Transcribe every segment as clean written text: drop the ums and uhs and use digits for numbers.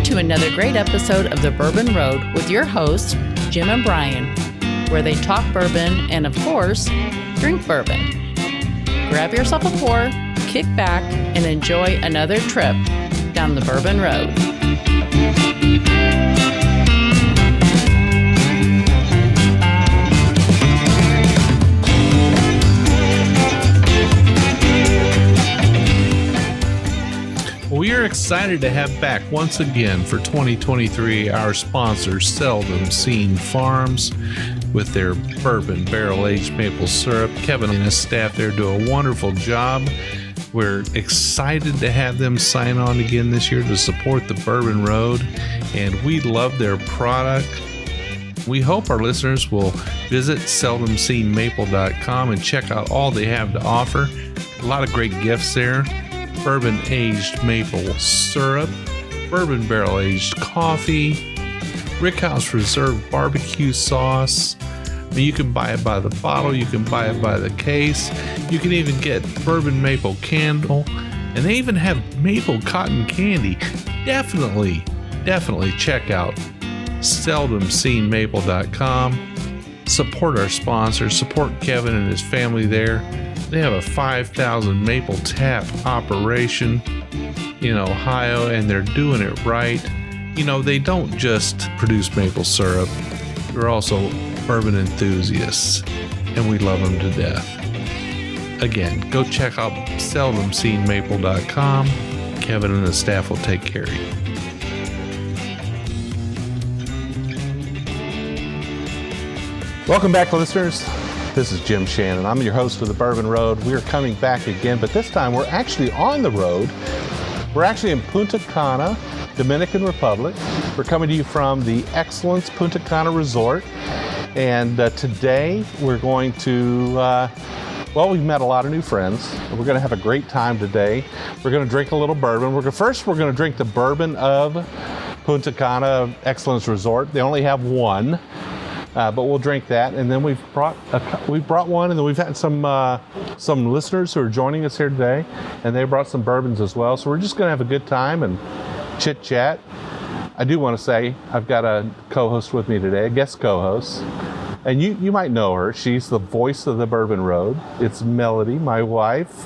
to another great episode of the Bourbon Road with your hosts, Jim and Brian, where they talk bourbon and, of course, drink bourbon. Grab yourself a pour, kick back, and enjoy another trip down the Bourbon Road. We are excited to have back once again for 2023 our sponsor, Seldom Seen Farms, with their bourbon barrel-aged maple syrup. Kevin and his staff there do a wonderful job. We're excited to have them sign on again this year to support the Bourbon Road, and we love their product. We hope our listeners will visit seldomseenmaple.com and check out all they have to offer. A lot of great gifts there. Bourbon aged maple syrup, bourbon barrel aged coffee, Rickhouse Reserve barbecue sauce. I mean, you can buy it by the bottle, you can buy it by the case, you can even get bourbon maple candle, and they even have maple cotton candy. Definitely check out seldomseenmaple.com. Support our sponsors, support Kevin and his family there. They have a 5,000 maple tap operation in Ohio, and they're doing it right. They don't just produce maple syrup. They're also bourbon enthusiasts, and we love them to death. Again, go check out seldomseenmaple.com. Kevin and the staff will take care of you. Welcome back, listeners. This is Jim Shannon. I'm your host of the Bourbon Road. We're coming back again, but this time we're actually on the road. We're actually in Punta Cana, Dominican Republic. We're coming to you from the Excellence Punta Cana Resort. And today we're going to, we've met a lot of new friends. We're going to have a great time today. We're going to drink a little bourbon. First, we're going to drink the bourbon of Punta Cana Excellence Resort. They only have one. But we'll drink that, and then we've brought one, and then we've had some listeners who are joining us here today, and they brought some bourbons as well. So we're just going to have a good time and chit chat. I do want to say I've got a co-host with me today, a guest co-host, and you might know her. She's the voice of the Bourbon Road. It's Melody, my wife,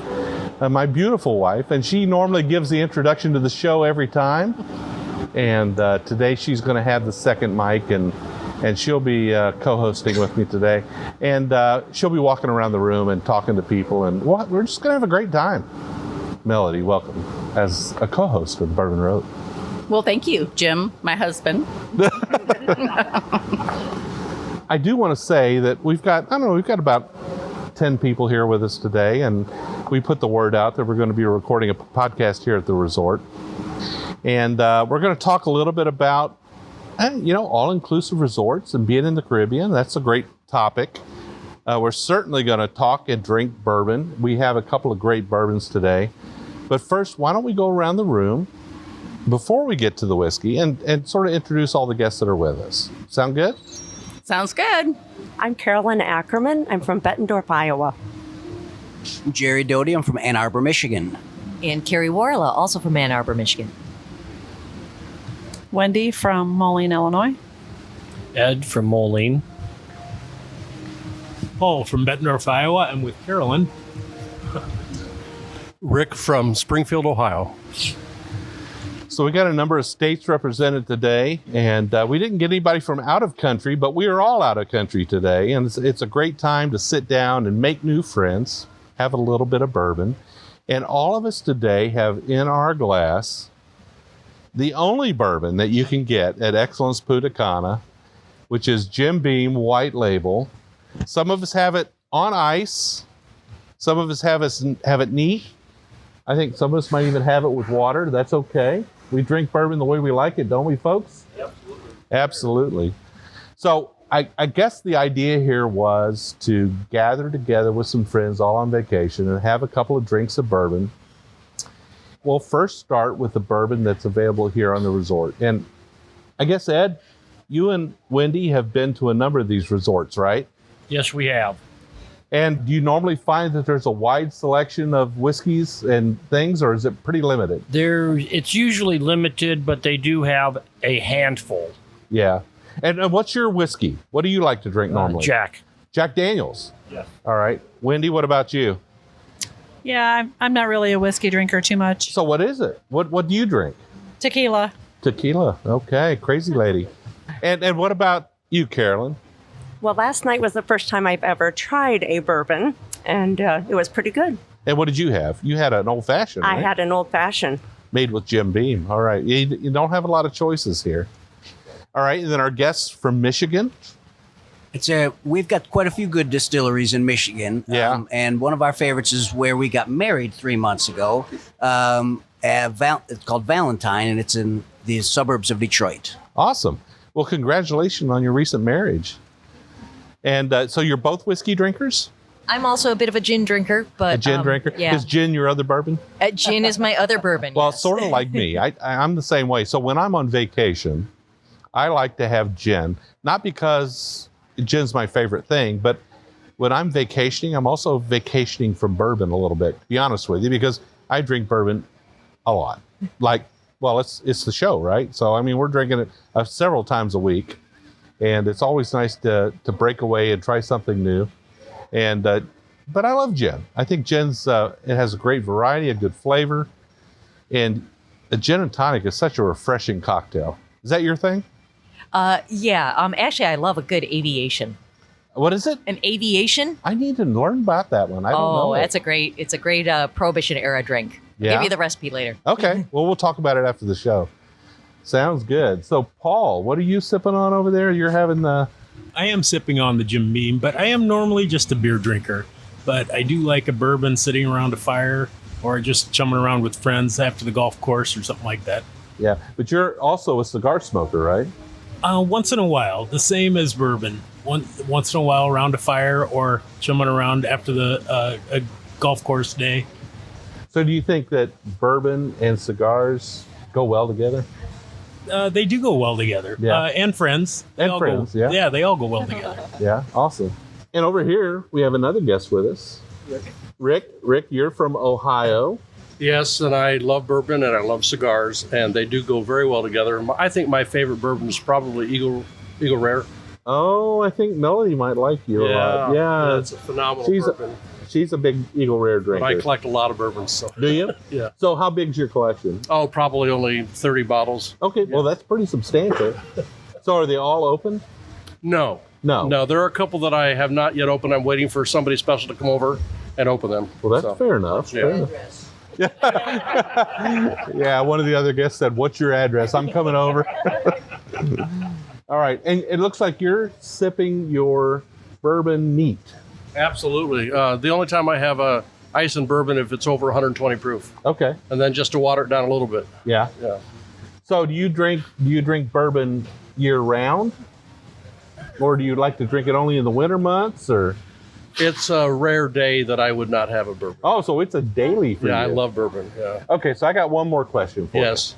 my beautiful wife, and she normally gives the introduction to the show every time. And today she's going to have the second mic, and she'll be co-hosting with me today. And she'll be walking around the room and talking to people. And we're just going to have a great time. Melody, welcome as a co-host of the Bourbon Road. Well, thank you, Jim, my husband. I do want to say that we've got about 10 people here with us today. And we put the word out that we're going to be recording a podcast here at the resort. And we're going to talk a little bit about all-inclusive resorts and being in the Caribbean. That's a great topic. We're certainly going to talk and drink bourbon. We have a couple of great bourbons today. But first, why don't we go around the room before we get to the whiskey and sort of introduce all the guests that are with us. Sound good? Sounds good. I'm Carolyn Ackerman. I'm from Bettendorf, Iowa. Jerry Doty. I'm from Ann Arbor, Michigan. And Carrie Warla, also from Ann Arbor, Michigan. Wendy from Moline, Illinois. Ed from Moline. Paul from Bettendorf, Iowa. I'm with Carolyn. Rick from Springfield, Ohio. So we got a number of states represented today, and we didn't get anybody from out of country, but we are all out of country today, and it's a great time to sit down and make new friends, have a little bit of bourbon, and all of us today have in our glass the only bourbon that you can get at Excellence Punta Cana, which is Jim Beam White Label. Some of us have it on ice. Some of us have it neat. I think some of us might even have it with water. That's okay. We drink bourbon the way we like it, don't we, folks? Absolutely. Absolutely. So I guess the idea here was to gather together with some friends all on vacation and have a couple of drinks of bourbon. We'll first start with the bourbon that's available here on the resort. And I guess, Ed, you and Wendy have been to a number of these resorts, right? Yes, we have. And do you normally find that there's a wide selection of whiskeys and things, or is it pretty limited? It's usually limited, but they do have a handful. Yeah. And what's your whiskey? What do you like to drink normally? Jack. Jack Daniels. Yeah. All right. Wendy, what about you? Yeah, I'm not really a whiskey drinker too much. So what is it? What do you drink? Tequila. Tequila. Okay. Crazy lady. And what about you, Carolyn? Well, last night was the first time I've ever tried a bourbon, and it was pretty good. And what did you have? You had an old fashioned, right? I had an old fashioned. Made with Jim Beam. All right. You don't have a lot of choices here. All right. And then our guests from Michigan. We've got quite a few good distilleries in Michigan. Yeah. And one of our favorites is where we got married 3 months ago. It's called Valentine, and it's in the suburbs of Detroit. Awesome. Well, congratulations on your recent marriage. And so you're both whiskey drinkers? I'm also a bit of a gin drinker, but A gin drinker? Yeah, Is gin your other bourbon? Gin is my other bourbon. Well, yes. sort of like me. I'm the same way. So when I'm on vacation, I like to have gin. Not because gin's my favorite thing, but when I'm vacationing, I'm also vacationing from bourbon a little bit, to be honest with you, because I drink bourbon a lot. Like, well, it's the show, right? So, I mean, we're drinking it several times a week. And it's always nice to break away and try something new. And but I love gin. I think gin's it has a great variety, a good flavor, and a gin and tonic is such a refreshing cocktail. Is that your thing? Yeah. Actually, I love a good aviation. What is it? An aviation? I need to learn about that one. I don't know. It's a great Prohibition era drink. Yeah? Give you the recipe later. Okay. Well, we'll talk about it after the show. Sounds good. So, Paul, what are you sipping on over there? You're having the... I am sipping on the Jim Beam, but I am normally just a beer drinker. But I do like a bourbon sitting around a fire or just chumming around with friends after the golf course or something like that. Yeah, but you're also a cigar smoker, right? Once in a while, the same as bourbon. Once in a while around a fire or chumming around after a golf course day. So do you think that bourbon and cigars go well together? They do go well together. Yeah. And friends. Yeah. Yeah, they all go well together. Yeah, awesome. And over here, we have another guest with us. Rick, you're from Ohio. Yes, and I love bourbon and I love cigars, and they do go very well together. I think my favorite bourbon is probably Eagle Rare. Oh, I think Melody might like you a lot. Yeah, it's a phenomenal bourbon. She's a big Eagle Rare drinker. But I collect a lot of bourbons. So. Do you? Yeah. So how big's your collection? Oh, probably only 30 bottles. Okay, well, that's pretty substantial. So are they all open? No. No. There are a couple that I have not yet opened. I'm waiting for somebody special to come over and open them. Well, that's fair enough. Yeah. Fair enough. Yeah, one of the other guests said, "What's your address? I'm coming over." All right, and it looks like you're sipping your bourbon neat. Absolutely. The only time I have ice and bourbon if it's over 120 proof, Okay. and then just to water it down a little bit. Yeah. Yeah. So do you drink bourbon year round? Or do you like to drink it only in the winter months, or? It's a rare day that I would not have a bourbon. Oh, so it's a daily for you. Yeah, I love bourbon. Yeah. Okay, so I got one more question for you. Yes.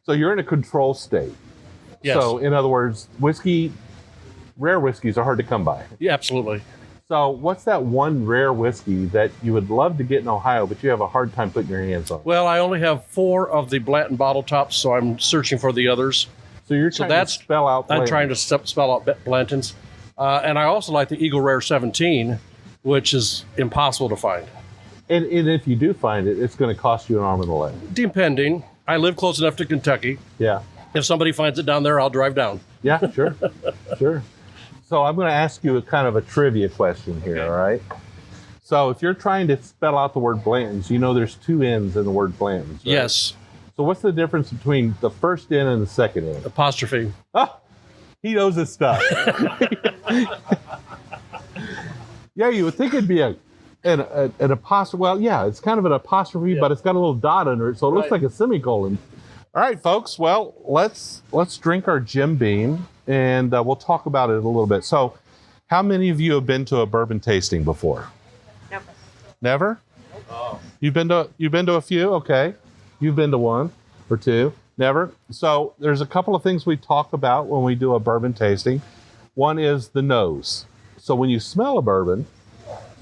So you're in a control state. Yes. So in other words, rare whiskeys are hard to come by. Yeah, absolutely. So what's that one rare whiskey that you would love to get in Ohio, but you have a hard time putting your hands on? Well, I only have 4 of the Blanton bottle tops, so I'm searching for the others. So you're trying to spell out I'm Blanton's. trying to spell out Blanton's. And I also like the Eagle Rare 17, which is impossible to find. And if you do find it, it's going to cost you an arm and a leg. Depending. I live close enough to Kentucky. Yeah. If somebody finds it down there, I'll drive down. Yeah, sure. Sure. So I'm going to ask you a kind of a trivia question here, all right? So if you're trying to spell out the word Blanton's, you know there's 2 N's in the word Blanton's, right? Yes. So what's the difference between the first N and the second N? Apostrophe. Oh, he knows his stuff. Yeah, you would think it'd be an apostrophe. Well, yeah, it's kind of an apostrophe, but it's got a little dot under it, so it looks like a semicolon. All right, folks. Well, let's drink our Jim Beam, and we'll talk about it a little bit. So, how many of you have been to a bourbon tasting before? Never. Never? Oh. You've been to a few? Okay. You've been to 1 or 2? Never? So, there's a couple of things we talk about when we do a bourbon tasting. One is the nose. So when you smell a bourbon,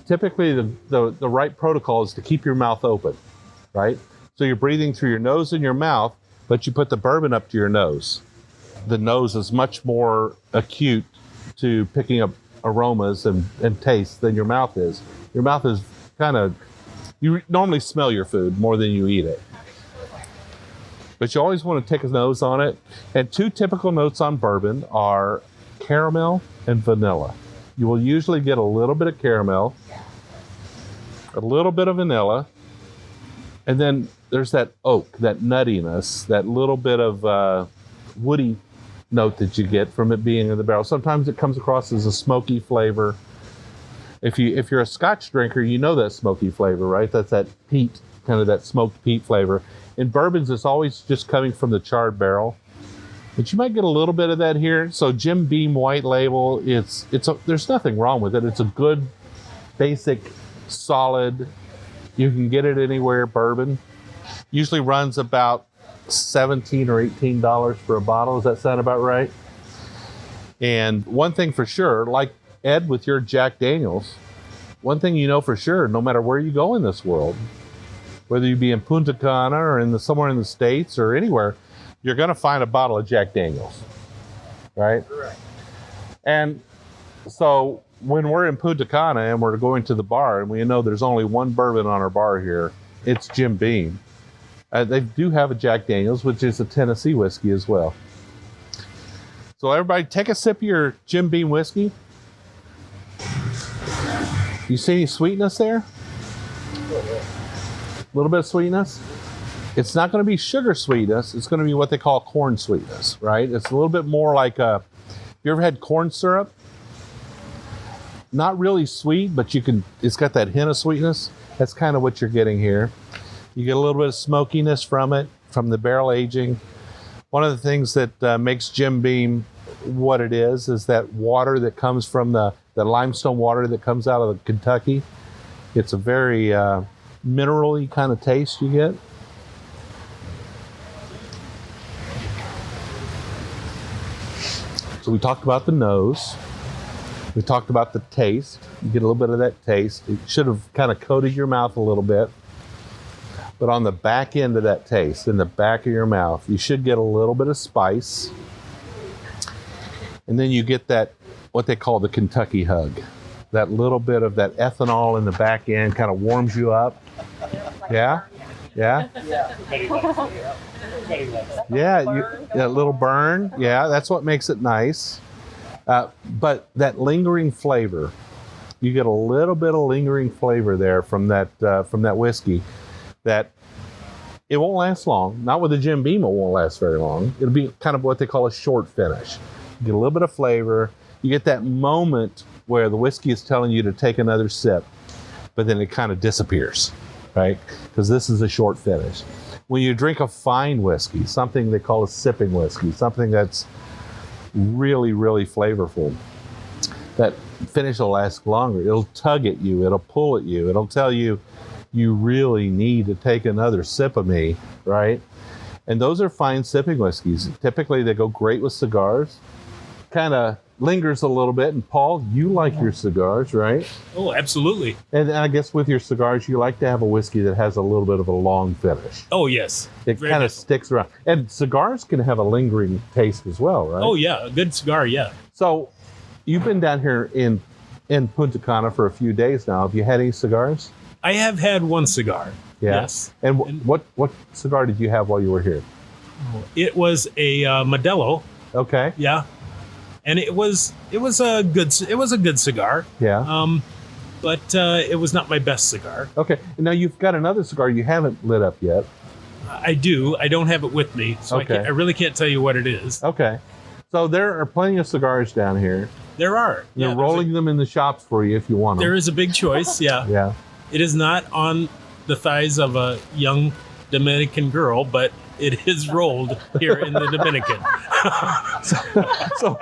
typically the right protocol is to keep your mouth open, right? So you're breathing through your nose and your mouth, but you put the bourbon up to your nose. The nose is much more acute to picking up aromas and taste than your mouth is. Your mouth is you normally smell your food more than you eat it. But you always want to take a nose on it. And 2 typical notes on bourbon are caramel and vanilla. You will usually get a little bit of caramel, a little bit of vanilla, and then there's that oak, that nuttiness, that little bit of woody note that you get from it being in the barrel. Sometimes it comes across as a smoky flavor. If you're a Scotch drinker, you know that smoky flavor, right? That's that peat, kind of that smoked peat flavor. In bourbons, it's always just coming from the charred barrel. But you might get a little bit of that here. So Jim Beam White Label, there's nothing wrong with it. It's a good, basic, solid, you can get it anywhere bourbon. Usually runs about $17 or $18 for a bottle. Does that sound about right? And one thing for sure, like Ed with your Jack Daniels, one thing you know for sure, no matter where you go in this world, whether you be in Punta Cana or somewhere in the States or anywhere, you're going to find a bottle of Jack Daniels, right? Correct. And so when we're in Punta Cana and we're going to the bar and we know there's only one bourbon on our bar here, it's Jim Beam. They do have a Jack Daniels, which is a Tennessee whiskey as well. So everybody take a sip of your Jim Beam whiskey. You see any sweetness there? A little bit of sweetness. It's not going to be sugar sweetness. It's going to be what they call corn sweetness, right? It's a little bit more like you ever had corn syrup? Not really sweet, but it's got that hint of sweetness. That's kind of what you're getting here. You get a little bit of smokiness from it, from the barrel aging. One of the things that makes Jim Beam what it is that water that comes from the limestone water that comes out of Kentucky. It's a very mineral-y kind of taste you get. So we talked about the nose. We talked about the taste. You get a little bit of that taste. It should have kind of coated your mouth a little bit. But on the back end of that taste, in the back of your mouth, you should get a little bit of spice. And then you get that, what they call the Kentucky hug. That little bit of that ethanol in the back end kind of warms you up. Yeah? Yeah? Yeah, that little burn. Yeah, that's what makes it nice. But that lingering flavor, you get a little bit of lingering flavor there from that whiskey. That it won't last long. Not with a Jim Beam, it won't last very long. It'll be kind of what they call a short finish. You get a little bit of flavor. You get that moment where the whiskey is telling you to take another sip, but then it kind of disappears, right? Because this is a short finish. When you drink a fine whiskey, something they call a sipping whiskey, something that's really, really flavorful, that finish will last longer. It'll tug at you. It'll pull at you. It'll tell you, you really need to take another sip of me, right? And those are fine sipping whiskeys. Typically, they go great with cigars. Kind of lingers a little bit. And Paul, you like your cigars, right? Oh, absolutely. And I guess with your cigars, you like to have a whiskey that has a little bit of a long finish. Oh, yes. It kind of sticks around. And cigars can have a lingering taste as well, right? Oh, yeah. A good cigar, yeah. So you've been down here in Punta Cana for a few days now. Have you had any cigars? I have had one cigar. Yeah. Yes. And what cigar did you have while you were here? It was a Modelo. Okay. Yeah. And it was a good cigar. Yeah. But it was not my best cigar. Okay. And now you've got another cigar you haven't lit up yet. I do. I don't have it with me, so okay. I really can't tell you what it is. Okay. So there are plenty of cigars down here. There are. They're rolling them in the shops for you if you want them. There is a big choice. Yeah. Yeah. It is not on the thighs of a young Dominican girl, but it is rolled here in the Dominican. So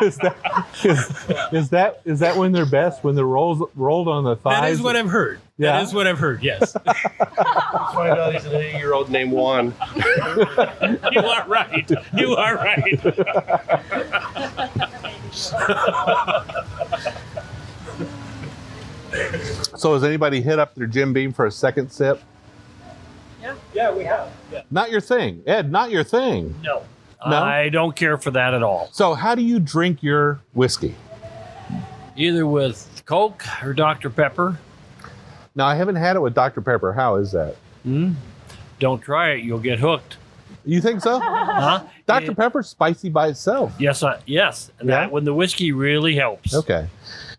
is that when they're best? When they're rolled on the thighs? That is what I've heard. Yeah? That is what I've heard. Yes. Find out he's an 8-year-old named Juan. You are right. You are right. So has anybody hit up their Jim Beam for a second sip? Yeah, we have. Yeah. Not your thing. Ed, not your thing. No. No? I don't care for that at all. So how do you drink your whiskey? Either with Coke or Dr. Pepper. Now, I haven't had it with Dr. Pepper. How is that? Don't try it. You'll get hooked. You think so? Huh? Dr. Pepper's spicy by itself. Yes. Yes. And Yeah? that when the whiskey really helps. Okay.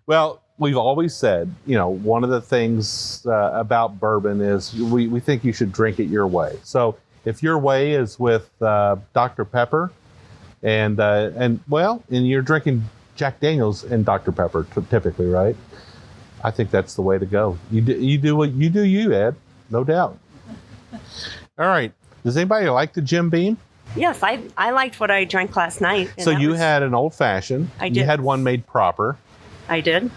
Well, we've always said, one of the things about bourbon is we think you should drink it your way. So if your way is with Dr. Pepper and you're drinking Jack Daniels and Dr. Pepper typically, right? I think that's the way to go. You do what you do, Ed, no doubt. All right. Does anybody like the Jim Beam? Yes, I liked what I drank last night. and So that you was- had an old fashioned. I You did. had one made proper. I did.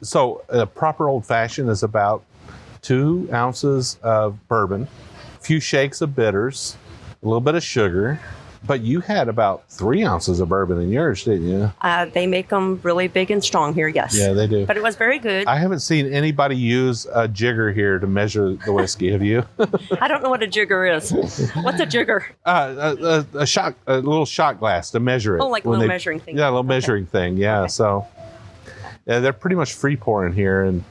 So a proper old fashioned is about 2 ounces of bourbon, a few shakes of bitters, a little bit of sugar. But you had about 3 ounces of bourbon in yours, didn't you? They make them really big and strong here, yes. Yeah, they do. But it was very good. I haven't seen anybody use a jigger here to measure the whiskey. Have you? I don't know what a jigger is. What's a jigger? A little shot glass to measure it. Oh, like a when little measuring thing. Yeah, a little Okay. measuring thing. Yeah. Okay. So they're pretty much free pouring here, and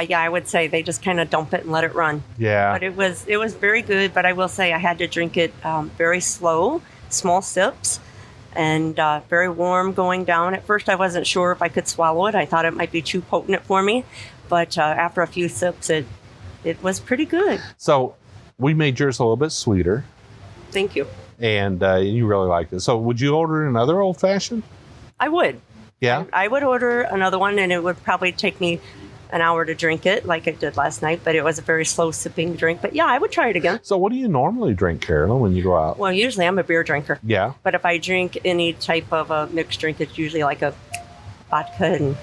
Yeah, I would say they just kind of dump it and let it run. yeah. But it was very good. But I will say I had to drink it very slow, small sips, and very warm going down. At first, I wasn't sure if I could swallow it. I thought it might be too potent for me. But after a few sips, it was pretty good. So we made yours a little bit sweeter, Thank you. and you really liked it. So would you order another old fashioned? I would. Yeah. I would order another one, and it would probably take me an hour to drink it like it did last night, but it was a very slow sipping drink. But yeah, I would try it again. So what do you normally drink, Carolyn, when you go out? Well, usually I'm a beer drinker. Yeah. But if I drink any type of a mixed drink, it's usually like a vodka and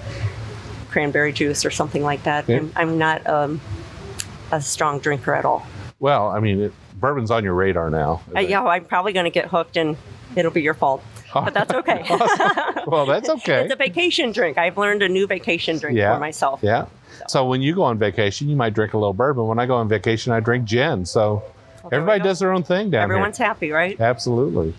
cranberry juice or something like that. Yeah. I'm not a strong drinker at all. Well, I mean, bourbon's on your radar now. Yeah, I'm probably going to get hooked and it'll be your fault. But that's okay. Well, that's okay. It's a vacation drink. I've learned a new vacation drink Yeah. for myself. Yeah. So when you go on vacation, you might drink a little bourbon. When I go on vacation, I drink gin. So there we everybody go. does their own thing down Everyone's here. happy, right? Absolutely.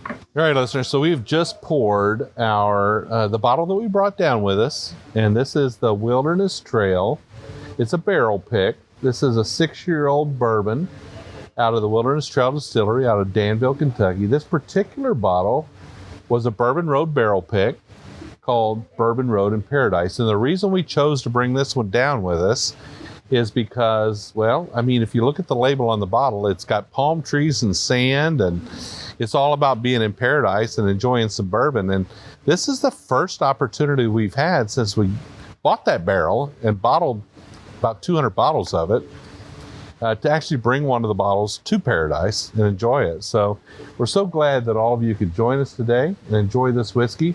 All right, listeners. So we've just poured our the bottle that we brought down with us, and this is the Wilderness Trail. It's a barrel pick. This is a 6-year-old bourbon out of the Wilderness Trail Distillery out of Danville, Kentucky. This particular bottle was a Bourbon Road barrel pick called Bourbon Road in Paradise. And the reason we chose to bring this one down with us is because, well, I mean, if you look at the label on the bottle, it's got palm trees and sand, and it's all about being in paradise and enjoying some bourbon. And this is the first opportunity we've had since we bought that barrel and bottled about 200 bottles of it to actually bring one of the bottles to paradise and enjoy it. So we're so glad that all of you could join us today and enjoy this whiskey.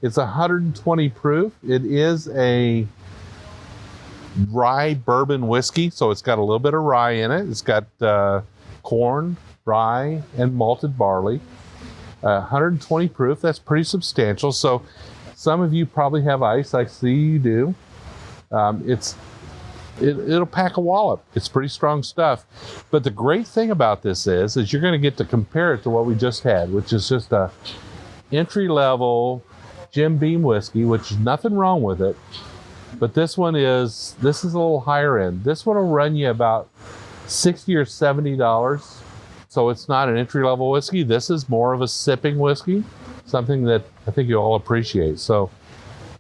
It's 120 proof. It is a rye bourbon whiskey, so it's got a little bit of rye in it. It's got corn, rye, and malted barley. 120 proof. That's pretty substantial. So some of you probably have ice. I see you do. It'll pack a wallop. It's pretty strong stuff. But the great thing about this is you're going to get to compare it to what we just had, which is just a entry-level Jim Beam whiskey, which is nothing wrong with it. But this is a little higher end. This one will run you about $60 or $70. So it's not an entry-level whiskey. This is more of a sipping whiskey, something that I think you'll all appreciate. So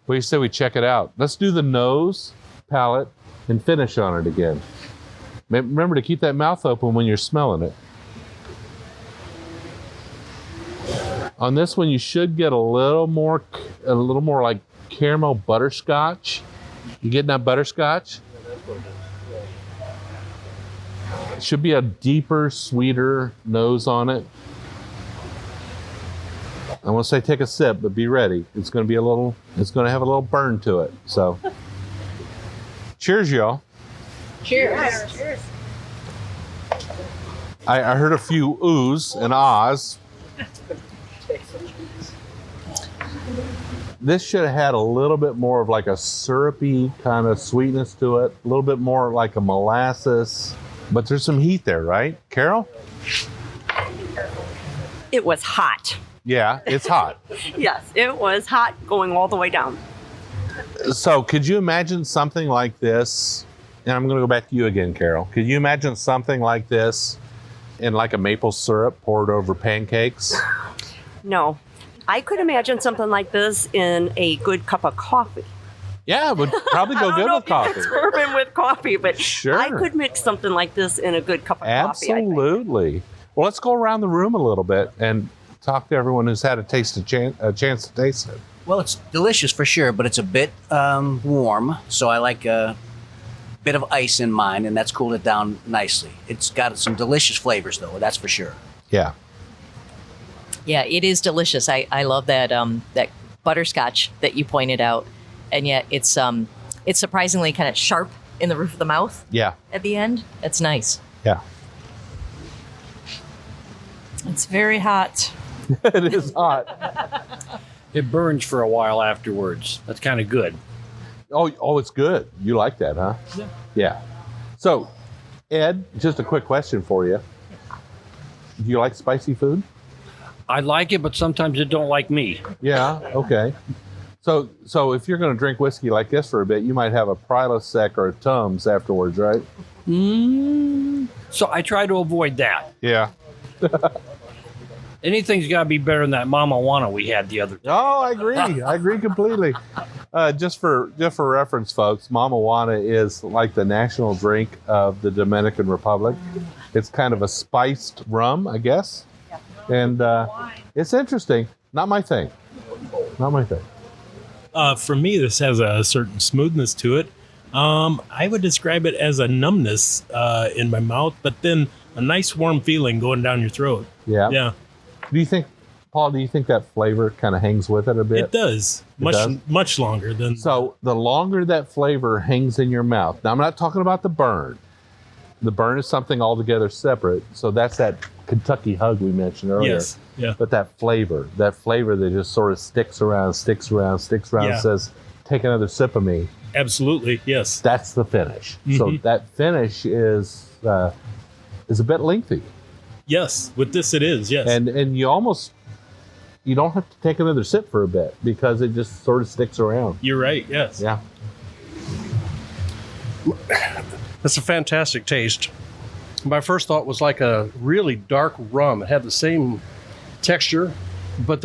what do you say we check it out? Let's do the nose, palate, and finish on it again. Remember to keep that mouth open when you're smelling it. On this one, you should get a little more like caramel butterscotch. You getting that butterscotch? Should be a deeper, sweeter nose on it. I want to say take a sip, but be ready. It's going to have a little burn to it. So, cheers, y'all. Cheers. Cheers. I heard a few oohs and ahs. this should have had a little bit more of like a syrupy kind of sweetness to it, a little bit more like a molasses, but there's some heat there, right? Carol? It was hot. Yeah, it's hot. Yes, it was hot going all the way down. So could you imagine something like this? And I'm going to go back to you again, Carol. Could you imagine something like this in like a maple syrup poured over pancakes? No. I could imagine something like this in a good cup of coffee. Yeah, it would probably go good with coffee. It's bourbon with coffee, but Sure. I could mix something like this in a good cup of coffee. I think. Absolutely. Well, let's go around the room a little bit and talk to everyone who's had a chance to taste it. Well, it's delicious for sure, but it's a bit warm, so I like a bit of ice in mine, and that's cooled it down nicely. It's got some delicious flavors, though, that's for sure. Yeah. Yeah, it is delicious. I love that that butterscotch that you pointed out, and yet it's surprisingly kind of sharp in the roof of the mouth Yeah. at the end. It's nice. Yeah. It's very hot. It is hot. It burns for a while afterwards. That's kind of good. Oh, it's good. You like that, huh? Yeah. Yeah. So, Ed, just a quick question for you. Do you like spicy food? I like it, but sometimes it don't like me. Yeah. Okay. So if you're going to drink whiskey like this for a bit, you might have a Prilosec or a Tums afterwards, right? So I try to avoid that. Yeah. Anything's got to be better than that Mama Wanna we had the other day. Oh, I agree. I agree completely. Just for reference, folks, Mama Juana is like the national drink of the Dominican Republic. It's kind of a spiced rum, I guess. And it's interesting. Not my thing. Not my thing. For me, this has a certain smoothness to it. I would describe it as a numbness in my mouth, but then a nice warm feeling going down your throat. Yeah. Yeah. Do you think, Paul, that flavor kind of hangs with it a bit? It does. Much longer than... So the longer that flavor hangs in your mouth. Now, I'm not talking about the burn. The burn is something altogether separate. So that's that Kentucky hug we mentioned earlier. Yes. Yeah. But that flavor that just sort of sticks around, Yeah. says, take another sip of me. Absolutely. Yes. That's the finish. So that finish is a bit lengthy. Yes. With this, it is. Yes. And you don't have to take another sip for a bit because it just sort of sticks around. You're right. Yes. Yeah. That's a fantastic taste. My first thought was like a really dark rum. It had the same texture, but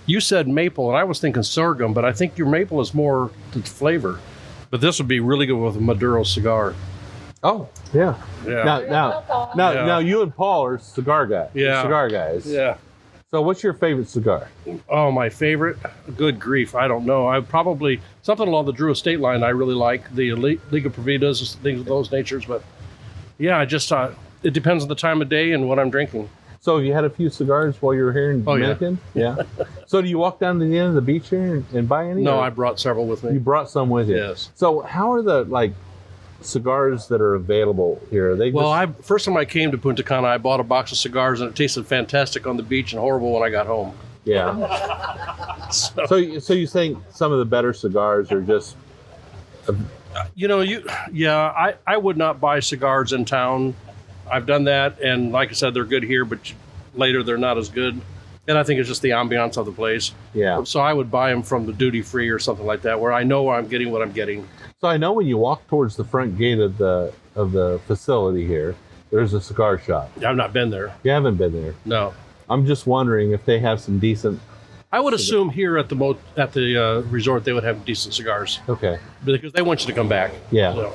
you said maple, and I was thinking sorghum, but I think your maple is more the flavor. But this would be really good with a Maduro cigar. Oh, yeah. Yeah. Now you and Paul are cigar guys. Yeah. Cigar guys. Yeah. So what's your favorite cigar? Oh, my favorite? Good grief. I don't know. I probably, something along the Drew Estate line I really like. The Liga Providas, things of those natures. But yeah, I just it depends on the time of day and what I'm drinking. So you had a few cigars while you were here in Dominican? Yeah. So do you walk down to the end of the beach here and buy any? No, or? I brought several with me. You brought some with you? Yes. So how are the cigars that are available here? Are they First time I came to Punta Cana, I bought a box of cigars and it tasted fantastic on the beach and horrible when I got home. Yeah. So you think some of the better cigars are just... I would not buy cigars in town. I've done that, and like I said, they're good here, but later they're not as good. And I think it's just the ambiance of the place. Yeah. So I would buy them from the duty free or something like that, where I know I'm getting what I'm getting. So I know when you walk towards the front gate of the facility here, there's a cigar shop. I've not been there. You haven't been there? No. I'm just wondering if they have some decent... I would assume here at the resort they would have decent cigars. Okay. Because they want you to come back. Yeah. So.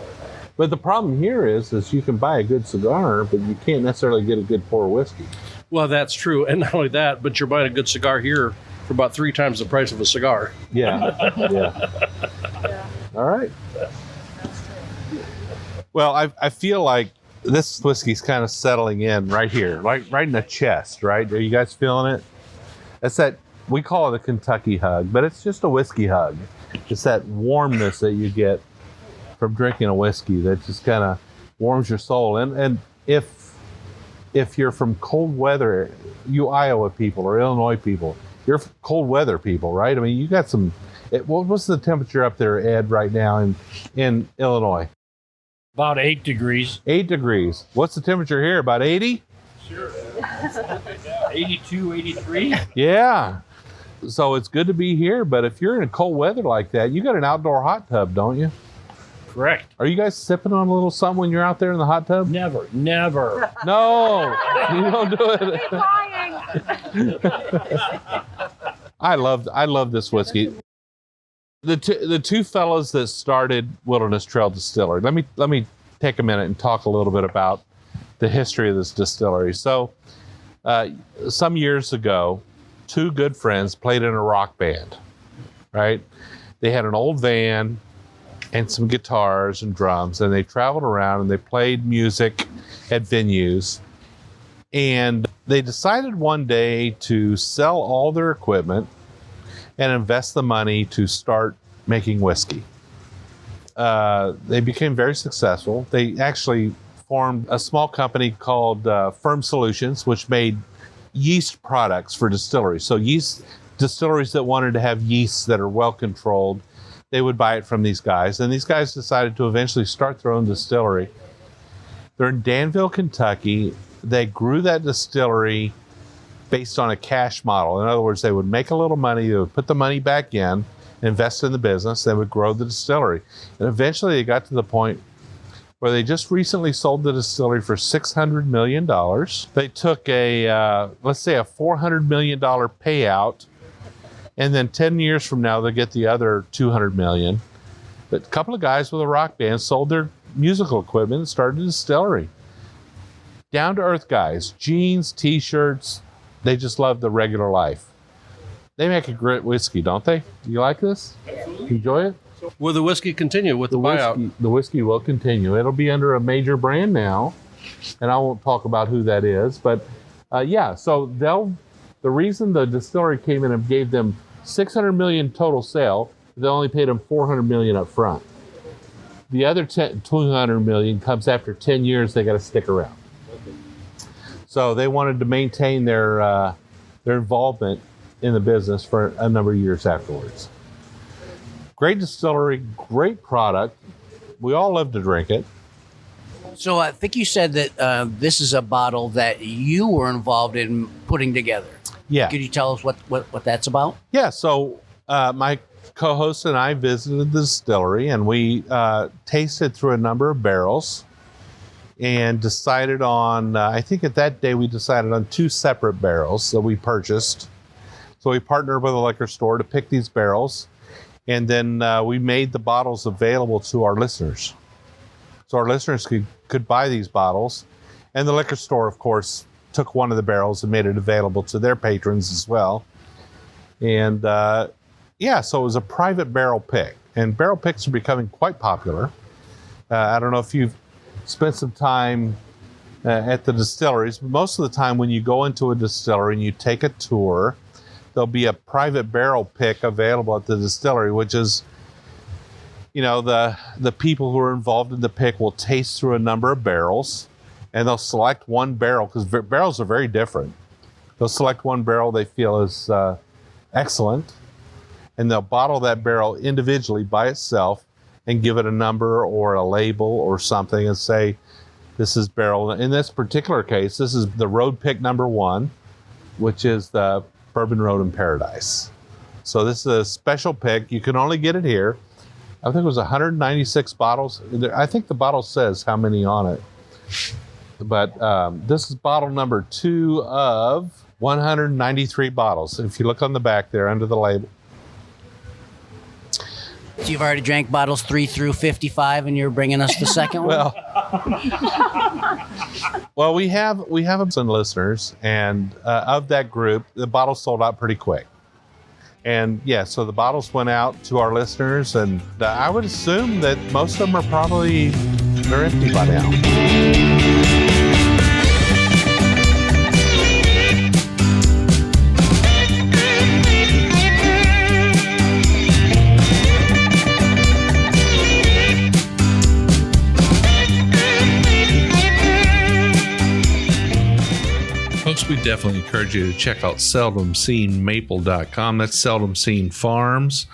But the problem here is you can buy a good cigar, but you can't necessarily get a good pour of whiskey. Well, that's true. And not only that, but you're buying a good cigar here for about 3 times the price of a cigar. Yeah. Yeah. All right. Well, I feel like this whiskey's kind of settling in right here, right in the chest, right? Are you guys feeling it? It's that, we call it a Kentucky hug, but it's just a whiskey hug. It's that warmness that you get from drinking a whiskey that just kind of warms your soul. And if you're from cold weather, you Iowa people or Illinois people, you're cold weather people, right? I mean, you got some. What's the temperature up there, Ed, right now in Illinois? About 8 degrees. 8 degrees. What's the temperature here? About 80? Sure. 82, 83. Yeah. So it's good to be here, but if you're in cold weather like that, you got an outdoor hot tub, don't you? Correct. Are you guys sipping on a little something when you're out there in the hot tub? Never. No, you don't do it. I love this whiskey. The two fellows that started Wilderness Trail Distillery. Let me take a minute and talk a little bit about the history of this distillery. So, some years ago, two good friends played in a rock band, right? They had an old van and some guitars and drums, and they traveled around and they played music at venues. And they decided one day to sell all their equipment and invest the money to start making whiskey. They became very successful. They actually formed a small company called Firm Solutions, which made yeast products for distilleries. So yeast distilleries that wanted to have yeasts that are well controlled, they would buy it from these guys. And these guys decided to eventually start their own distillery. They're in Danville, Kentucky. They grew that distillery based on a cash model. In other words, they would make a little money, they would put the money back in, invest in the business, they would grow the distillery. And eventually they got to the point where they just recently sold the distillery for $600 million. They took let's say a $400 million payout, and then 10 years from now, they'll get the other $200 million. But a couple of guys with a rock band sold their musical equipment and started a distillery. Down-to-earth guys, jeans, T-shirts, they just love the regular life. They make a great whiskey, don't they? Do you like this? Enjoy it? Will the whiskey continue with the buyout? The whiskey will continue. It'll be under a major brand now, and I won't talk about who that is. But so the reason the distillery came in and gave them $600 million total sale, they only paid them $400 million up front. The other $200 million comes after 10 years. They got to stick around. So they wanted to maintain their involvement in the business for a number of years afterwards. Great distillery, great product. We all love to drink it. So I think you said that this is a bottle that you were involved in putting together. Yeah. Could you tell us what that's about? Yeah, so my co-host and I visited the distillery, and we tasted through a number of barrels and decided on, I think at that day we decided on 2 separate barrels that we purchased. So we partnered with a liquor store to pick these barrels, and then we made the bottles available to our listeners. So our listeners could buy these bottles, and the liquor store, of course, took one of the barrels and made it available to their patrons as well. And so it was a private barrel pick, and barrel picks are becoming quite popular. I don't know if you've spent some time at the distilleries, but most of the time when you go into a distillery and you take a tour, there'll be a private barrel pick available at the distillery, which is, the people who are involved in the pick will taste through a number of barrels, and they'll select one barrel, because barrels are very different. They'll select one barrel they feel is excellent, and they'll bottle that barrel individually by itself and give it a number or a label or something and say, this is barrel. In this particular case, this is the Road Pick number 1, which is the Bourbon Road in Paradise. So this is a special pick. You can only get it here. I think it was 196 bottles. I think the bottle says how many on it. But this is bottle number 2 of 193 bottles. If you look on the back there under the label. So you've already drank bottles 3 through 55, and you're bringing us the second one? Well, we have some listeners, and of that group, the bottles sold out pretty quick. And so the bottles went out to our listeners, and I would assume that most of them they're empty by now. Definitely encourage you to check out seldomseenmaple.com. That's Seldom Seen Farms.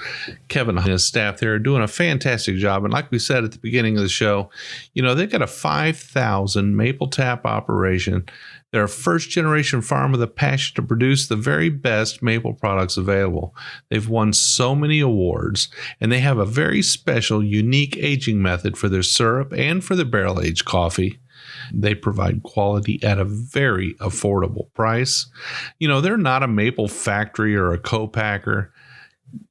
Kevin and his staff there are doing a fantastic job. And like we said at the beginning of the show, they've got a 5,000 maple tap operation. They're a first-generation farm with a passion to produce the very best maple products available. They've won so many awards, and they have a very special, unique aging method for their syrup and for their barrel-aged coffee. They provide quality at a very affordable price. They're not a maple factory or a co-packer.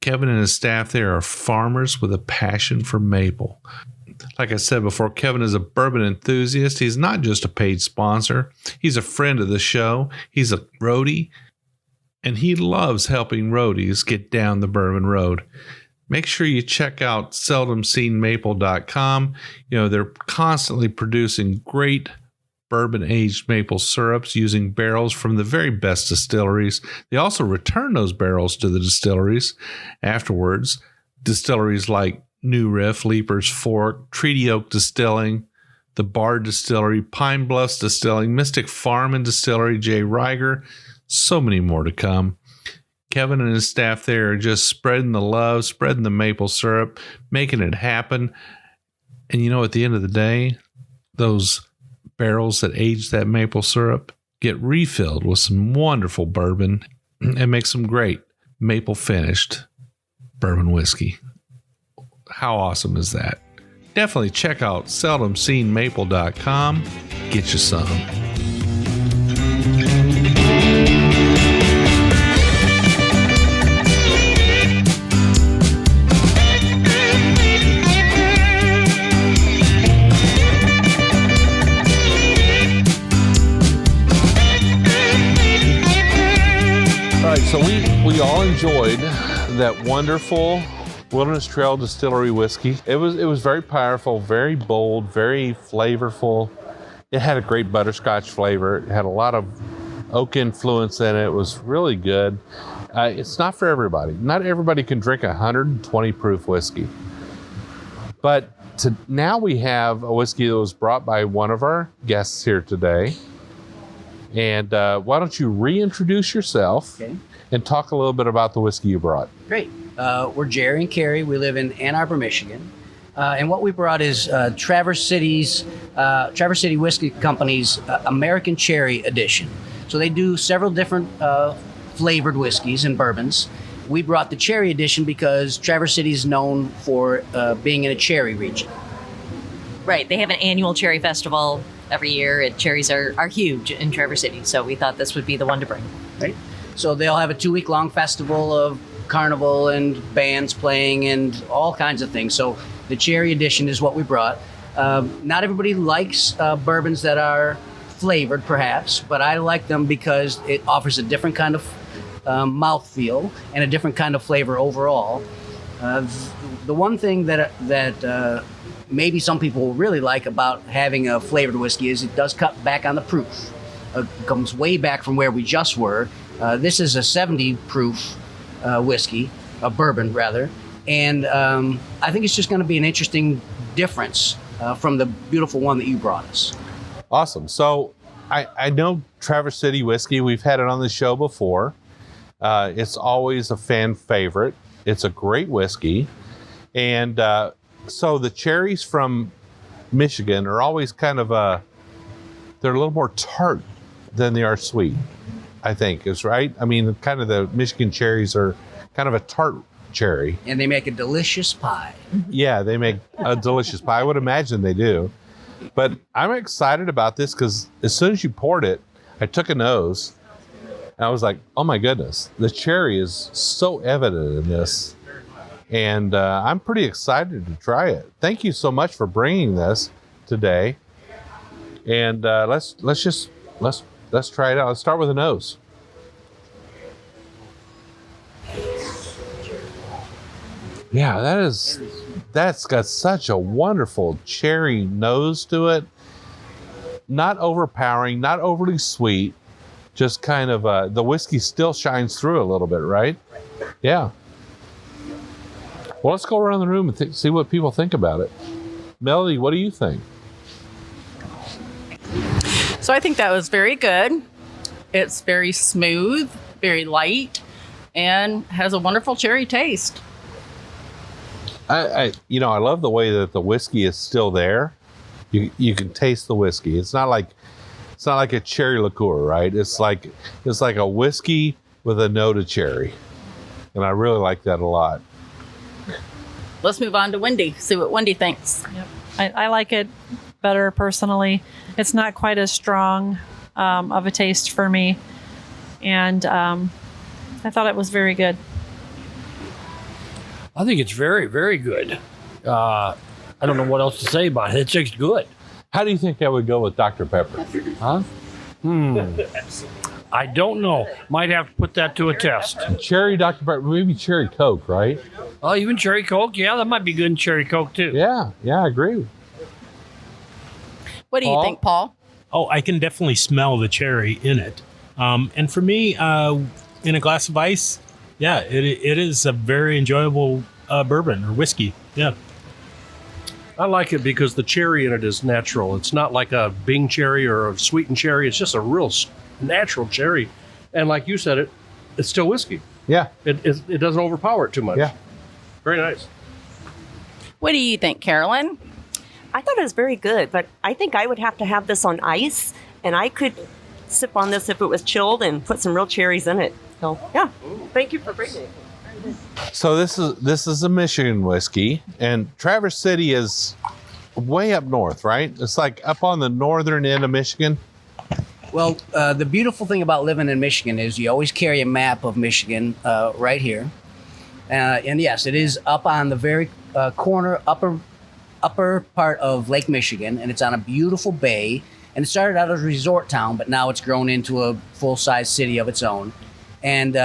Kevin and his staff there are farmers with a passion for maple. Like I said before, Kevin is a bourbon enthusiast. He's not just a paid sponsor. He's a friend of the show. He's a roadie, and he loves helping roadies get down the bourbon road. Make sure you check out seldomseenmaple.com. They're constantly producing great bourbon-aged maple syrups using barrels from the very best distilleries. They also return those barrels to the distilleries afterwards. Distilleries like New Riff, Leaper's Fork, Treaty Oak Distilling, the Bard Distillery, Pine Bluffs Distilling, Mystic Farm and Distillery, J. Riger, so many more to come. Kevin and his staff there are just spreading the love, spreading the maple syrup, making it happen. And at the end of the day, those barrels that age that maple syrup get refilled with some wonderful bourbon and make some great maple finished bourbon whiskey. How awesome is that? Definitely check out seldomseenmaple.com. Get you some. All right, so we all enjoyed that wonderful Wilderness Trail Distillery whiskey. It was very powerful, very bold, very flavorful. It had a great butterscotch flavor. It had a lot of oak influence in it. It was really good. It's not for everybody. Not everybody can drink 120 proof whiskey. But now we have a whiskey that was brought by one of our guests here today. And why don't you reintroduce yourself and talk a little bit about the whiskey you brought? Great. We're Jerry and Carrie. We live in Ann Arbor, Michigan. And what we brought is Traverse City Whiskey Company's American Cherry Edition. So they do several different flavored whiskeys and bourbons. We brought the Cherry Edition because Traverse City is known for being in a cherry region. Right. They have an annual cherry festival every year, and cherries are huge in Traverse City. So we thought this would be the one to bring. Right. So they'll have a 2-week-long festival of carnival and bands playing and all kinds of things. So the Cherry Edition is what we brought. Not everybody likes bourbons that are flavored, perhaps, but I like them because it offers a different kind of mouthfeel and a different kind of flavor overall. The one thing that maybe some people will really like about having a flavored whiskey is it does cut back on the proof. It comes way back from where we just were. This is a 70 proof whiskey, a bourbon rather, and I think it's just going to be an interesting difference from the beautiful one that you brought us. Awesome. So I know Traverse City whiskey. We've had it on the show before. It's always a fan favorite. It's a great whiskey. And so the cherries from Michigan are always kind of they're a little more tart than they are sweet, I think is right. I mean, kind of the Michigan cherries are kind of a tart cherry. And they make a delicious pie. Yeah, they make a delicious pie. I would imagine they do. But I'm excited about this because as soon as you poured it, I took a nose and I was like, oh my goodness, the cherry is so evident in this. And I'm pretty excited to try it. Thank you so much for bringing this today. And let's try it out. Let's start with a nose. Yeah, that's got such a wonderful cherry nose to it. Not overpowering, not overly sweet. Just kind of the whiskey still shines through a little bit, right? Yeah. Well, let's go around the room and see what people think about it. Melody, what do you think? So I think that was very good. It's very smooth, very light, and has a wonderful cherry taste. I love the way that the whiskey is still there. You can taste the whiskey. It's not like a cherry liqueur, right? It's like a whiskey with a note of cherry, and I really like that a lot. Let's move on to Wendy. See what Wendy thinks. Yep. I like it better personally. It's not quite as strong of a taste for me, and I thought it was very good. I think it's very, very good. I don't know what else to say about it. It's just good. How do you think that would go with Dr. Pepper? Huh? I don't know. Might have to put that to a test. Cherry Dr. Pepper, maybe cherry Coke, right? Oh, even cherry Coke? Yeah, that might be good in cherry Coke, too. Yeah, I agree. What do you think, Paul? Oh, I can definitely smell the cherry in it. And for me, in a glass of ice, yeah, it is a very enjoyable bourbon or whiskey. Yeah. I like it because the cherry in it is natural. It's not like a Bing cherry or a sweetened cherry. It's just a real natural cherry. And like you said, it's still whiskey. Yeah. It doesn't overpower it too much. Yeah. Very nice. What do you think, Carolyn? I thought it was very good, but I think I would have to have this on ice, and I could sip on this if it was chilled and put some real cherries in it. So, yeah. Thank you for bringing it. So this is a Michigan whiskey, and Traverse City is way up north, right? It's like up on the northern end of Michigan. Well, the beautiful thing about living in Michigan is you always carry a map of Michigan right here. And yes, it is up on the very corner, upper part of Lake Michigan, and it's on a beautiful bay. And it started out as a resort town, but now it's grown into a full-size city of its own. And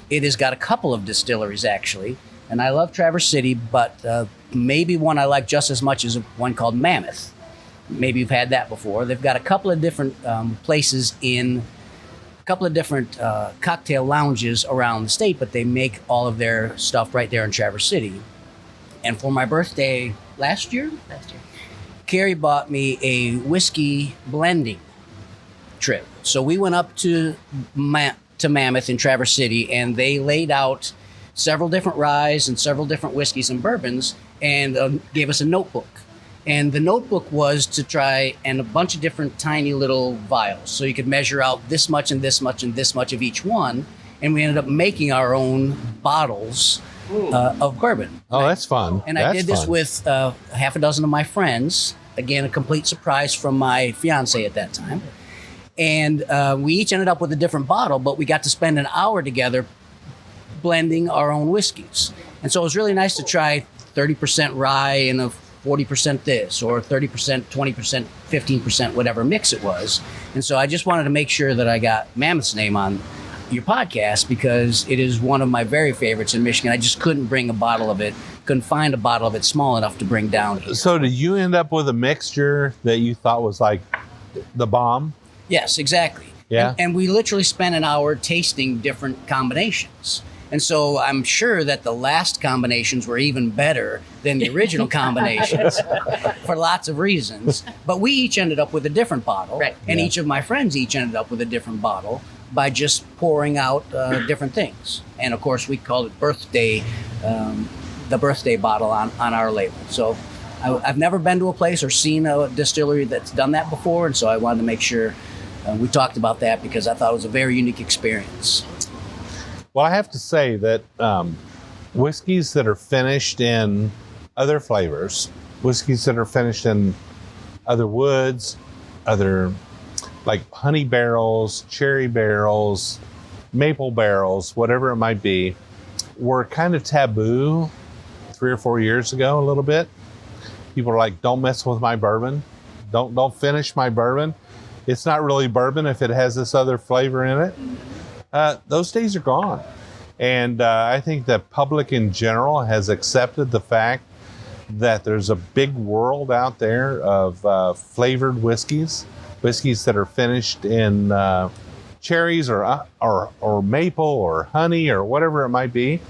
it has got a couple of distilleries, actually. And I love Traverse City, but maybe one I like just as much as one called Mammoth. Maybe you've had that before. They've got a couple of different places in a couple of different cocktail lounges around the state, but they make all of their stuff right there in Traverse City. And for my birthday last year, Carrie bought me a whiskey blending trip. So we went up to Mammoth in Traverse City, and they laid out several different ryes and several different whiskeys and bourbons, and gave us a notebook. And the notebook was to try and a bunch of different tiny little vials. So you could measure out this much and this much and this much of each one. And we ended up making our own bottles of bourbon. Oh, that's fun. And I did this with half a dozen of my friends. Again, a complete surprise from my fiance at that time. And we each ended up with a different bottle, but we got to spend an hour together blending our own whiskeys. And so it was really nice to try 30% rye and a 40% this, or 30%, 20%, 15%, whatever mix it was. And so I just wanted to make sure that I got Mammoth's name on your podcast because it is one of my very favorites in Michigan. I just couldn't find a bottle of it small enough to bring down here. So did you end up with a mixture that you thought was like the bomb? Yes, exactly. Yeah. And we literally spent an hour tasting different combinations. And so I'm sure that the last combinations were even better than the original combinations for lots of reasons. But we each ended up with a different bottle. Right. And each of my friends each ended up with a different bottle by just pouring out different things. And of course, we called it the birthday bottle on our label. So I've never been to a place or seen a distillery that's done that before. And so I wanted to make sure we talked about that because I thought it was a very unique experience. Well, I have to say that whiskeys that are finished in other flavors, whiskeys that are finished in other woods, other like honey barrels, cherry barrels, maple barrels, whatever it might be, were kind of taboo 3 or 4 years ago, a little bit. People are like, don't mess with my bourbon. Don't finish my bourbon. It's not really bourbon if it has this other flavor in it. Those days are gone. And I think the public in general has accepted the fact that there's a big world out there of flavored whiskeys that are finished in cherries or maple or honey or whatever it might be.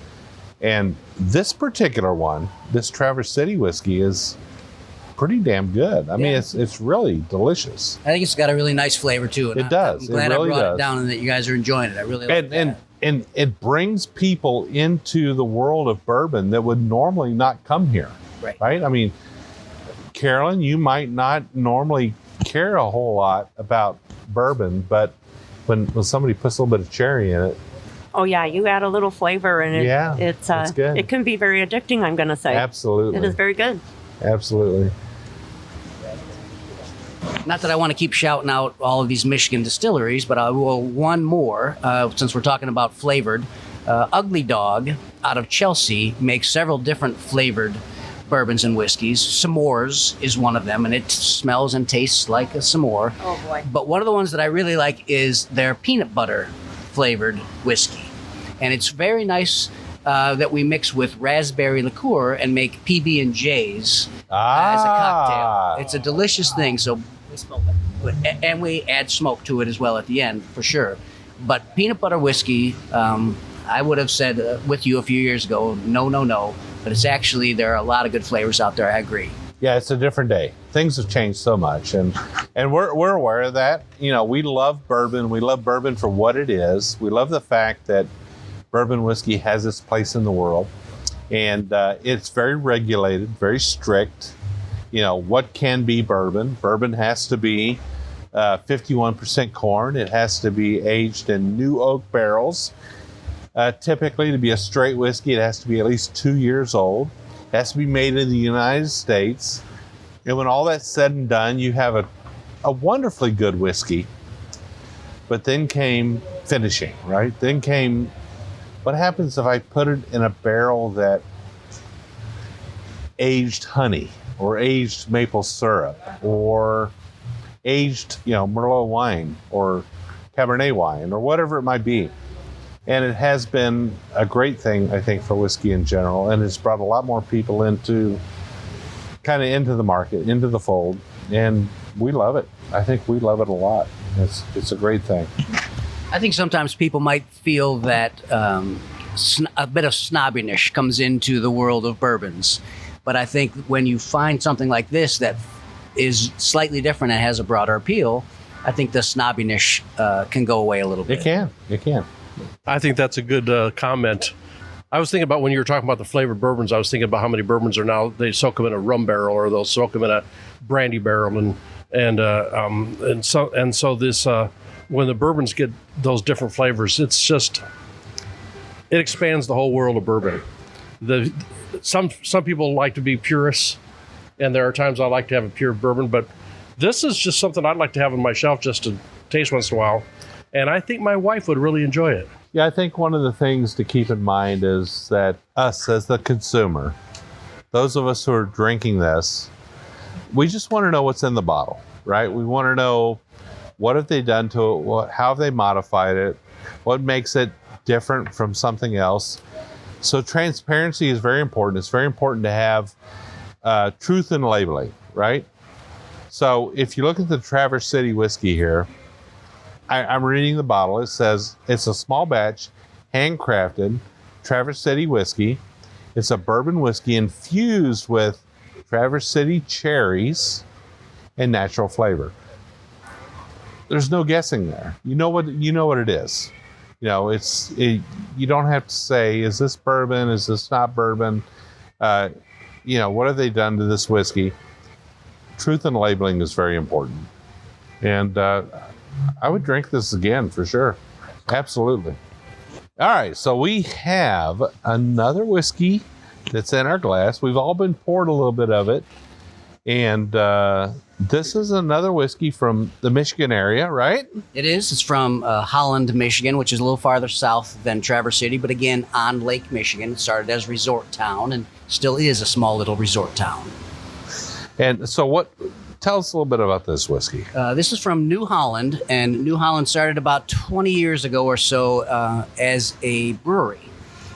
And this particular one, this Traverse City whiskey, is pretty damn good. I mean, it's really delicious. I think it's got a really nice flavor too. And It does. I'm glad It really I brought does. it down and that you guys are enjoying it. I really like that. And it brings people into the world of bourbon that would normally not come here. Right? I mean, Carolyn, you might not normally care a whole lot about bourbon, but when somebody puts a little bit of cherry in it, Oh yeah, you add a little flavor, and it's good. It can be very addicting. I'm going to say. Absolutely. It is very good. Absolutely. Not that I want to keep shouting out all of these Michigan distilleries, but I will one more, since we're talking about flavored. Ugly Dog out of Chelsea makes several different flavored bourbons and whiskeys. S'mores is one of them, and it smells and tastes like a s'more. Oh boy. But one of the ones that I really like is their peanut butter flavored whiskey. And it's very nice that we mix with raspberry liqueur and make PB&Js as a cocktail. It's a delicious thing. So we smoke it. And we add smoke to it as well at the end, for sure. But peanut butter whiskey, I would have said with you a few years ago, no. But it's actually, there are a lot of good flavors out there. I agree. Yeah, it's a different day. Things have changed so much, and we're aware of that. You know, we love bourbon. We love bourbon for what it is. We love the fact that bourbon whiskey has its place in the world, and it's very regulated, very strict. You know, what can be bourbon? Bourbon has to be 51% corn. It has to be aged in new oak barrels. Typically, to be a straight whiskey, it has to be at least 2 years old. It has to be made in the United States. And when all that's said and done, you have a wonderfully good whiskey. But then came finishing, right? Then came, what happens if I put it in a barrel that aged honey or aged maple syrup or aged, Merlot wine or Cabernet wine or whatever it might be. And it has been a great thing, I think, for whiskey in general, and it's brought a lot more people into the market, into the fold, and we love it. I think we love it a lot. It's a great thing. I think sometimes people might feel that a bit of snobbiness comes into the world of bourbons, but I think when you find something like this that is slightly different and has a broader appeal, I think the snobbiness can go away a little bit. It can. I think that's a good comment. I was thinking about when you were talking about the flavored bourbons, I was thinking about how many bourbons are now, they soak them in a rum barrel or they'll soak them in a brandy barrel. And so this, when the bourbons get those different flavors, it expands the whole world of bourbon. Some people like to be purists, and there are times I like to have a pure bourbon, but this is just something I'd like to have on my shelf just to taste once in a while. And I think my wife would really enjoy it. Yeah, I think one of the things to keep in mind is that us as the consumer, those of us who are drinking this, we just want to know what's in the bottle, right? We want to know what have they done to it, how have they modified it, what makes it different from something else. So transparency is very important. It's very important to have truth in labeling, right? So if you look at the Traverse City whiskey here, I'm reading the bottle. It says it's a small batch, handcrafted Traverse City whiskey. It's a bourbon whiskey infused with Traverse City cherries and natural flavor. There's no guessing there. You know what it is. You don't have to say, is this bourbon? Is this not bourbon? What have they done to this whiskey? Truth in labeling is very important. And I would drink this again for sure. Absolutely. All right, so we have another whiskey that's in our glass. We've all been poured a little bit of it. And this is another whiskey from the Michigan area, right? It is. It's from Holland, Michigan, which is a little farther south than Traverse City, but again, on Lake Michigan. It started as a resort town and still is a small little resort town. And so tell us a little bit about this whiskey. This is from New Holland, and New Holland started about 20 years ago or so as a brewery.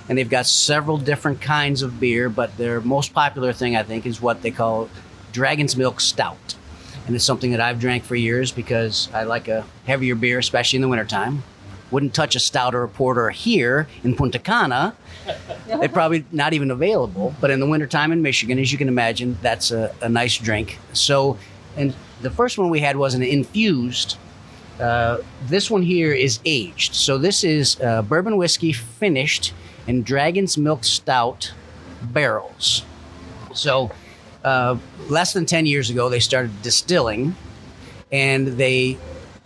And they've got several different kinds of beer, but their most popular thing, I think, is what they call Dragon's Milk Stout. And it's something that I've drank for years because I like a heavier beer, especially in the wintertime. wouldn't touch a stout or a porter here in Punta Cana. They're probably not even available. But in the wintertime in Michigan, as you can imagine, that's a nice drink. So, and the first one we had was an infused. This one here is aged. So this is bourbon whiskey finished in Dragon's Milk Stout barrels. So less than 10 years ago, they started distilling, and they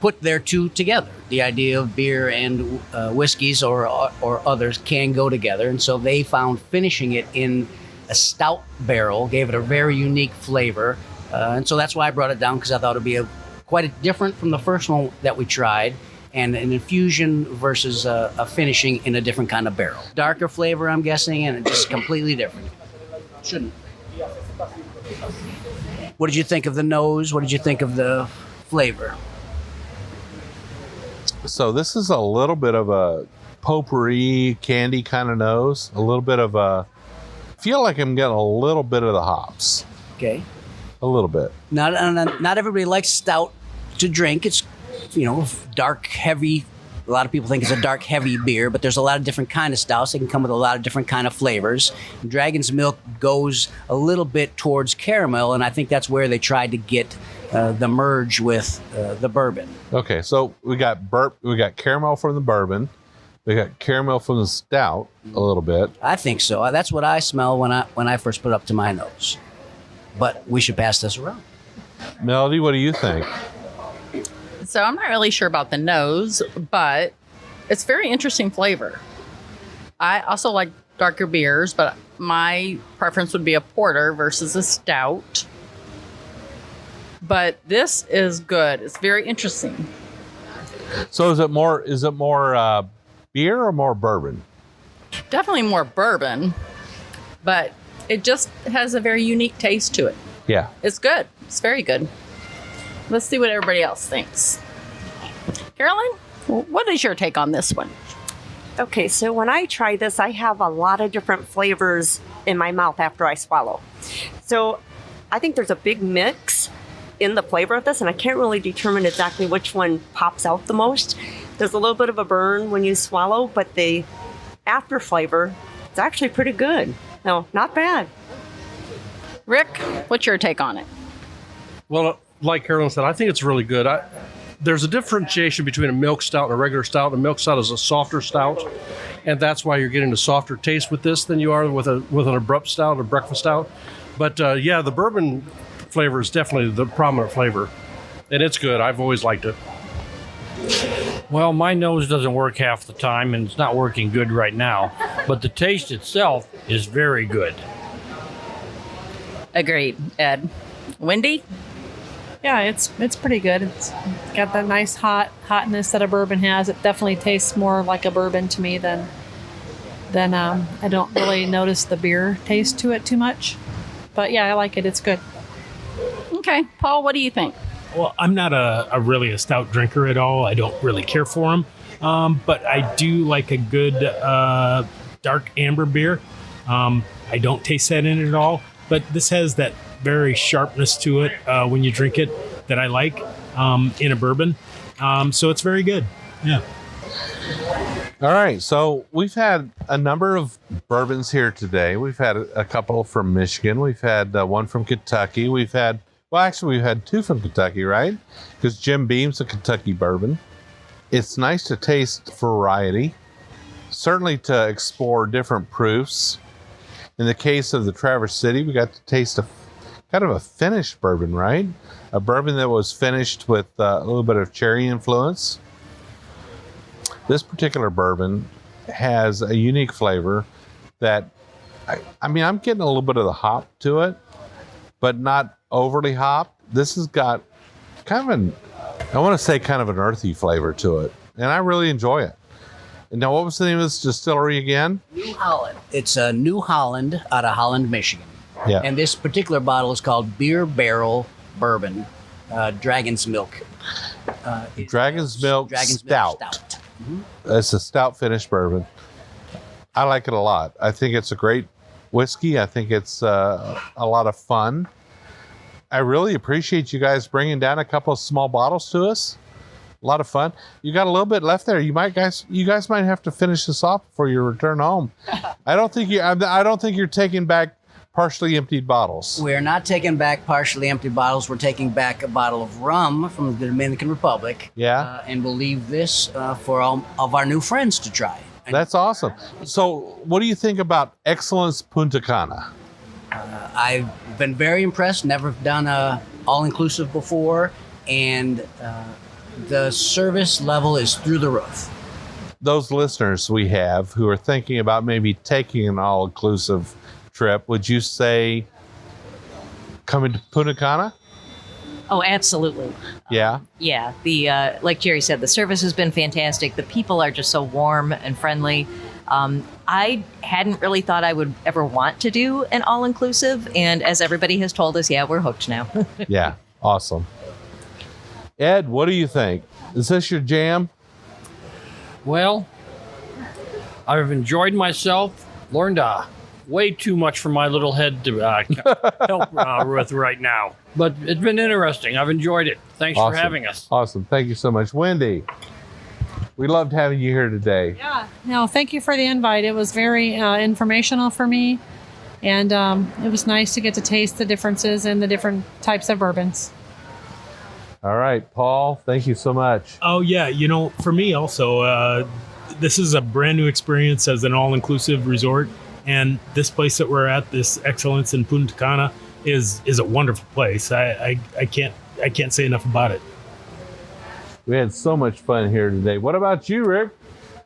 put their two together. The idea of beer and whiskeys or others can go together. And so they found finishing it in a stout barrel gave it a very unique flavor. And so that's why I brought it down, because I thought it would be quite different from the first one that we tried, and an infusion versus a finishing in a different kind of barrel. Darker flavor, I'm guessing, and just completely different. Shouldn't. What did you think of the nose? What did you think of the flavor? So this is a little bit of a potpourri candy kind of nose. A little bit of a, feel like I'm getting a little bit of the hops. Okay. A little bit. Not everybody likes stout to drink. It's, dark, heavy. A lot of people think it's a dark, heavy beer, but there's a lot of different kind of stouts. They can come with a lot of different kind of flavors. Dragon's Milk goes a little bit towards caramel, and I think that's where they tried to get the merge with the bourbon. Okay, so we got caramel from the bourbon. We got caramel from the stout a little bit. I think so. That's what I smell when I first put it up to my nose. But we should pass this around. Melody, what do you think? So I'm not really sure about the nose, but it's very interesting flavor. I also like darker beers, but my preference would be a porter versus a stout. But this is good. It's very interesting. So is it more beer or more bourbon? Definitely more bourbon, but it just has a very unique taste to it. Yeah. It's good. It's very good. Let's see what everybody else thinks. Carolyn, what is your take on this one? Okay, so when I try this, I have a lot of different flavors in my mouth after I swallow. So I think there's a big mix in the flavor of this, and I can't really determine exactly which one pops out the most. There's a little bit of a burn when you swallow, but the after flavor, it's actually pretty good. No, not bad. Rick, what's your take on it? Well, like Carolyn said, I think it's really good. There's a differentiation between a milk stout and a regular stout. A milk stout is a softer stout, and that's why you're getting a softer taste with this than you are with an abrupt stout or breakfast stout. But the bourbon flavor is definitely the prominent flavor, and it's good. I've always liked it. Well, my nose doesn't work half the time, and it's not working good right now. But the taste itself is very good. Agreed. Ed. Wendy? Yeah, it's pretty good. It's got that nice hotness that a bourbon has. It definitely tastes more like a bourbon to me than I don't really notice the beer taste to it too much. But yeah, I like it. It's good. Okay. Paul, what do you think? Well, I'm not really a stout drinker at all. I don't really care for them. But I do like a good dark amber beer. I don't taste that in it at all. But this has that very sharpness to it when you drink it that I like in a bourbon. So it's very good. Yeah. All right, so we've had a number of bourbons here today. We've had a couple from Michigan. We've had one from Kentucky. We've had two from Kentucky, right? Because Jim Beam's a Kentucky bourbon. It's nice to taste variety, certainly to explore different proofs. In the case of the Traverse City, we got to taste a kind of a finished bourbon, right? A bourbon that was finished with a little bit of cherry influence. This particular bourbon has a unique flavor that, I'm getting a little bit of the hop to it, but not overly hop. This has got kind of an earthy flavor to it, and I really enjoy it. And now, what was the name of this distillery again? New Holland. It's New Holland out of Holland, Michigan. Yeah. And this particular bottle is called Beer Barrel Bourbon, Dragon's Milk. Dragon's Milk Stout. Mm-hmm. It's a stout finished bourbon. I like it a lot. I think it's a great whiskey. I think it's a lot of fun. I really appreciate you guys bringing down a couple of small bottles to us. A lot of fun. You got a little bit left there. You guys might have to finish this off before you return home. I don't think you're taking back partially emptied bottles. We're not taking back partially empty bottles. We're taking back a bottle of rum from the Dominican Republic. Yeah. And we'll leave this for all of our new friends to try. That's awesome. So what do you think about Excellence Punta Cana? I've been very impressed. Never done a all-inclusive before. And the service level is through the roof. Those listeners we have who are thinking about maybe taking an all-inclusive trip, would you say coming to Punta Cana? Oh, absolutely. Yeah. Yeah. The like Jerry said, the service has been fantastic. The people are just so warm and friendly. I hadn't really thought I would ever want to do an all-inclusive, and as everybody has told us, yeah, we're hooked now. Yeah. Awesome. Ed, what do you think? Is this your jam? Well, I've enjoyed myself. Learned way too much for my little head to help with right now. But it's been interesting. I've enjoyed it. Thanks for having us. Awesome. Thank you so much. Wendy, we loved having you here today. Yeah. No, thank you for the invite. It was very informational for me. And it was nice to get to taste the differences in the different types of bourbons. All right, Paul, thank you so much. Oh, yeah. For me also, this is a brand new experience as an all-inclusive resort. And this place that we're at, this Excellence in Punta Cana, is a wonderful place. I can't say enough about it. We had so much fun here today. What about you, Rick?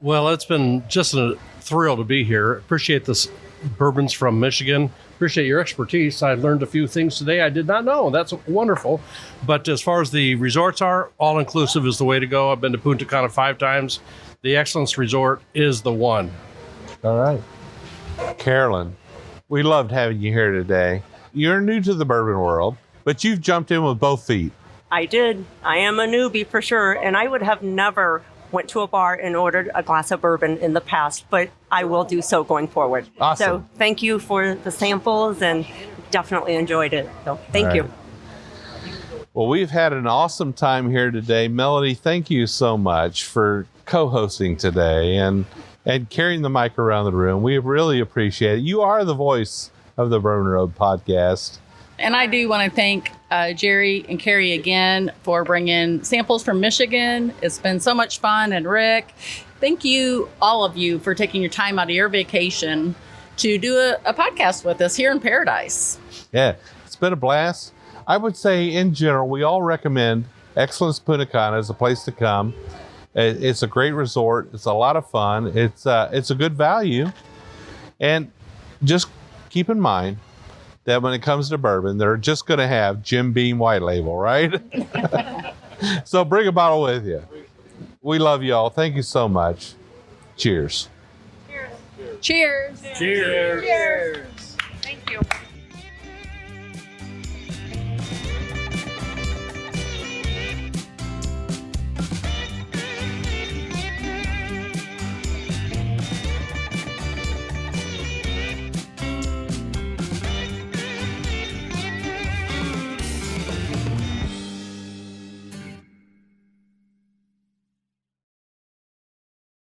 Well, it's been just a thrill to be here. Appreciate this bourbons from Michigan. Appreciate your expertise. I learned a few things today I did not know. That's wonderful. But as far as the resorts are, all-inclusive is the way to go. I've been to Punta Cana 5 times. The Excellence Resort is the one. All right. Carolyn, we loved having you here today. You're new to the bourbon world, but you've jumped in with both feet. I did. I am a newbie for sure, and I would have never went to a bar and ordered a glass of bourbon in the past, but I will do so going forward. Awesome. So thank you for the samples, and definitely enjoyed it. So thank you. Well, we've had an awesome time here today. Melody, thank you so much for co-hosting today and carrying the mic around the room. We really appreciate it. You are the voice of the Bourbon Road podcast. And I do want to thank Jerry and Carrie again for bringing samples from Michigan. It's been so much fun. And Rick, thank you, all of you, for taking your time out of your vacation to do a podcast with us here in Paradise. Yeah, it's been a blast. I would say, in general, we all recommend Excellence Punta Cana as a place to come. It's a great resort. It's a lot of fun. It's a good value. And just keep in mind that when it comes to bourbon, they're just going to have Jim Beam White Label, right? So bring a bottle with you. We love y'all. Thank you so much. Cheers. Cheers. Cheers. Cheers.